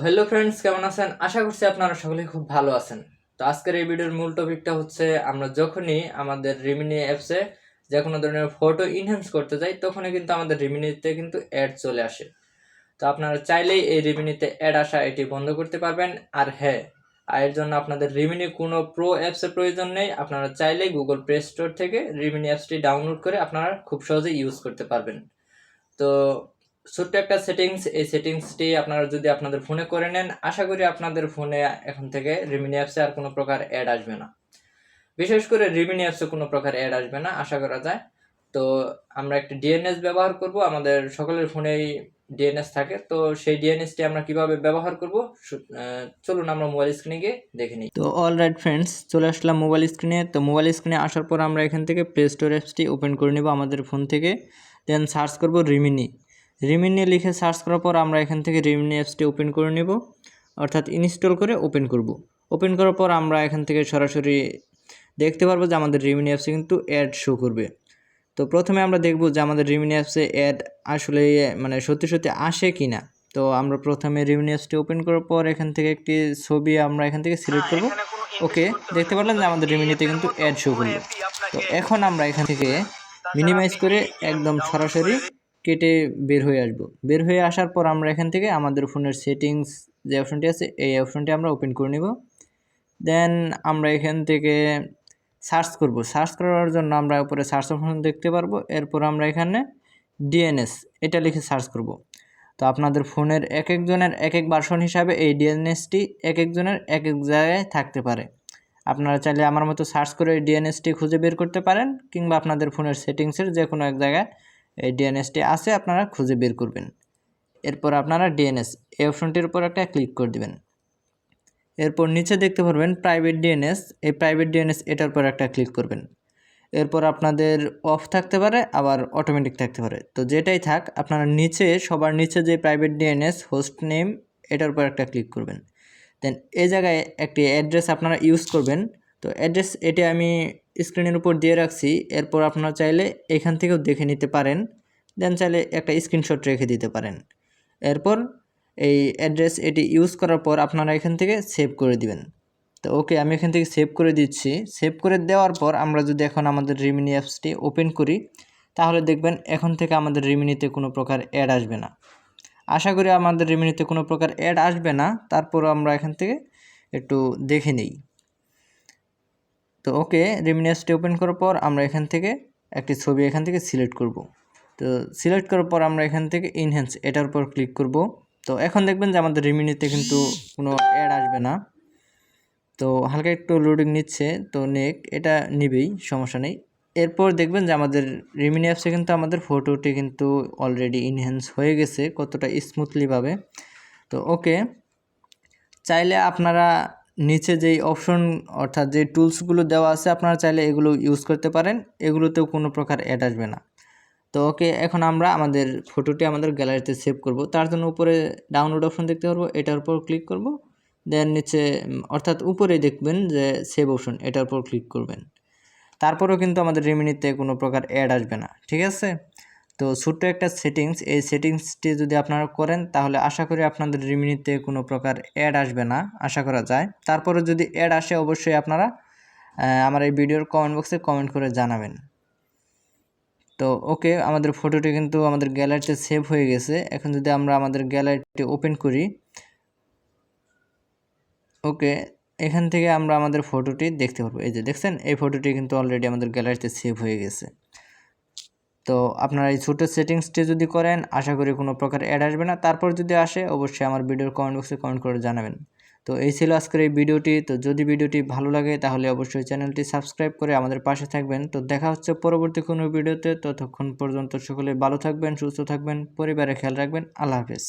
Hello friends, কেমন আছেন? আশা করছি আপনারা সকলেই খুব ভালো আছেন। তো আজকের এই ভিডিওর মূল টপিকটা হচ্ছে আমরা যখনই আমাদের রিমিনি অ্যাপসে যে কোনো ধরনের ফটো ইনহ্যান্স করতে যাই তখনই কিন্তু আমাদের রিমিনিতে কিন্তু অ্যাড চলে আসে। তো আপনারা চাইলেই এই রিমিনিতে অ্যাড আসা এটি বন্ধ করতে পারবেন। আর হ্যাঁ, এর জন্য আপনাদের রিমিনি কোনো প্রো অ্যাপসের প্রয়োজন নেই। আপনারা চাইলেই গুগল প্লে স্টোর থেকে রিমিনি অ্যাপসটি ডাউনলোড করে আপনারা খুব সহজেই ইউজ করতে পারবেন। তো ছোট্ট একটা সেটিংস, এই সেটিংসটি আপনারা যদি আপনাদের ফোনে করে নেন, আশা করি আপনাদের ফোনে এখন থেকে রিমিনি অ্যাপসে আর কোনো প্রকার অ্যাড আসবে না। বিশেষ করে রিমিনি অ্যাপসে কোনো প্রকার অ্যাড আসবে না আশা করা যায়। তো আমরা একটা ডিএনএস ব্যবহার করব, আমাদের সকলের ফোনেই ডিএনএস থাকে। তো সেই ডিএনএসটি আমরা কিভাবে ব্যবহার করব চলুন আমরা মোবাইল স্ক্রিনে গিয়ে দেখে নিই। তো অলরাইট ফ্রেন্ডস, চলে আসলাম মোবাইল স্ক্রিনে। তো মোবাইল স্ক্রিনে আসার পর আমরা এখান থেকে প্লে স্টোর অ্যাপসটি ওপেন করে নেব আমাদের ফোন থেকে। দেন সার্চ করব রিমিনি। রিমিনি লিখে সার্চ করার পর আমরা এখান থেকে রিমিনি অ্যাপসটি ওপেন করে নেব, অর্থাৎ ইনস্টল করে ওপেন করব। ওপেন করার পর আমরা এখান থেকে সরাসরি দেখতে পারবো যে আমাদের রিমিনি অ্যাপসে কিন্তু অ্যাড শো করবে। তো প্রথমে আমরা দেখব যে আমাদের রিমিনি অ্যাপসে অ্যাড আসলে মানে সত্যি সত্যি আসে কি না। তো আমরা প্রথমে রিমিনি অ্যাপসটি ওপেন করার পর এখান থেকে একটি ছবি আমরা এখান থেকে সিলেক্ট করব। ওকে, দেখতে পারলাম যে আমাদের রিমিনিতে কিন্তু অ্যাড শো করলো। তো এখন আমরা এখান থেকে মিনিমাইজ করে একদম সরাসরি কেটে বের হয়ে আসব। বের হয়ে আসার পর আমরা এখান থেকে আমাদের ফোনের সেটিংস যে অপশনটি আছে এই অপশনটি আমরা ওপেন করে নেব। দেন আমরা এখান থেকে সার্চ করব। সার্চ করার জন্য আমরা উপরে সার্চ অপশন দেখতে পারবো। এরপর আমরা এখানে ডিএনএস এটা লিখে সার্চ করব। তো আপনাদের ফোনের এক একজনের এক এক ভার্সন হিসাবে এই ডিএনএসটি এক একজনের এক এক জায়গায় থাকতে পারে। আপনারা চাইলে আমার মতো সার্চ করে ডিএনএসটি খুঁজে বের করতে পারেন, কিংবা আপনাদের ফোনের সেটিংসের যে কোনো এক জায়গায় এই ডিএনএসটি আছে আপনারা খুঁজে বের করবেন। এরপর আপনারা ডিএনএস এই অপশনটির উপর একটা ক্লিক করে দেবেন। এরপর নিচে দেখতে পারবেন প্রাইভেট ডিএনএস, এই প্রাইভেট ডিএনএস এটার উপর একটা ক্লিক করবেন। এরপর আপনাদের অফ থাকতে পারে, আবার অটোমেটিক থাকতে পারে। তো যেটাই থাক, আপনারা নিচে সবার নিচে যে প্রাইভেট ডিএনএস হোস্ট নেম এটার উপর একটা ক্লিক করবেন। দেন এই জায়গায় একটি অ্যাড্রেস আপনারা ইউজ করবেন। তো অ্যাড্রেস এটি আমি স্ক্রিনের উপর দিয়ে রাখছি। এরপর আপনারা চাইলে এখান থেকেও দেখে নিতে পারেন। দেন চাইলে একটা স্ক্রিনশট রেখে দিতে পারেন। এরপর এই অ্যাড্রেস এটি ইউজ করার পর আপনারা এখান থেকে সেভ করে দিবেন। তো ওকে, আমি এখান থেকে সেভ করে দিচ্ছি। সেভ করে দেওয়ার পর আমরা যদি এখন আমাদের রিমিনি অ্যাপসটি ওপেন করি, তাহলে দেখবেন এখন থেকে আমাদের রিমিনিতে কোনো প্রকার অ্যাড আসবে না। আশা করি আমাদের রিমিনিতে কোনো প্রকার অ্যাড আসবে না। তারপর আমরা এখান থেকে একটু দেখে নিই। তো ওকে, রিমিনি অ্যাপসটি ওপেন করার পর আমরা এখান থেকে একটি ছবি এখান থেকে সিলেক্ট করব। তো সিলেক্ট করার পর আমরা এখান থেকে ইনহ্যান্স এটার উপর ক্লিক করব। তো এখন দেখবেন যে আমাদের রিমিনিতে কিন্তু কোনো অ্যাড আসবে না। তো হালকা একটু লোডিং নিচ্ছে, তো এটা নিবেই, সমস্যা নেই। এরপর দেখবেন যে আমাদের রিমিনি অ্যাপসে কিন্তু আমাদের ফটোটি কিন্তু অলরেডি ইনহ্যান্স হয়ে গেছে কতটা স্মুথলিভাবে। তো ওকে, চাইলে আপনারা নিচে যেই অপশন অর্থাৎ যে টুলসগুলো দেওয়া আছে আপনারা চাইলে এগুলো ইউজ করতে পারেন, এগুলোতেও কোনো প্রকার অ্যাড আসবে না। তো ওকে, এখন আমরা আমাদের ফটোটি আমাদের গ্যালারিতে সেভ করব। তার জন্য উপরে ডাউনলোড অপশন দেখতে পারবো, এটার উপর ক্লিক করব। দেন নিচে অর্থাৎ উপরে দেখবেন যে সেভ অপশন, এটার উপর ক্লিক করবেন। তারপরেও কিন্তু আমাদের রিমিনিতে কোনো প্রকার অ্যাড আসবে না, ঠিক আছে? তো ছোট্ট একটা সেটিংস, এই সেটিংসটি যদি আপনারা করেন তাহলে আশা করি আপনাদের রিমিনিতে কোনো প্রকার অ্যাড আসবে না, আশা করা যায়। তারপরে যদি অ্যাড আসে অবশ্যই আপনারা আমার এই ভিডিওর কমেন্ট বক্সে কমেন্ট করে জানাবেন। তো ওকে, আমাদের ফটোটি কিন্তু আমাদের গ্যালারিতে সেভ হয়ে গেছে। এখন যদি আমরা আমাদের গ্যালারিটি ওপেন করি, ওকে, এখান থেকে আমরা আমাদের ফটোটি দেখতে পারবো। এই যে দেখছেন, এই ফটোটি কিন্তু অলরেডি আমাদের গ্যালারিতে সেভ হয়ে গেছে। তো আপনারা এই ছোটো সেটিংসটি যদি করেন আশা করি কোনো প্রকার অ্যাড আসবে না। তারপর যদি আসে অবশ্যই আমার ভিডিওর কমেন্ট বক্সে কমেন্ট করে জানাবেন। তো এই ছিল আজকের এই ভিডিওটি। তো যদি ভিডিওটি ভালো লাগে তাহলে অবশ্যই চ্যানেলটি সাবস্ক্রাইব করে আমাদের পাশে থাকবেন। তো দেখা হচ্ছে পরবর্তী কোনো ভিডিওতে। ততক্ষণ পর্যন্ত সকলে ভালো থাকবেন, সুস্থ থাকবেন, পরিবারের খেয়াল রাখবেন। আল্লাহ হাফেজ।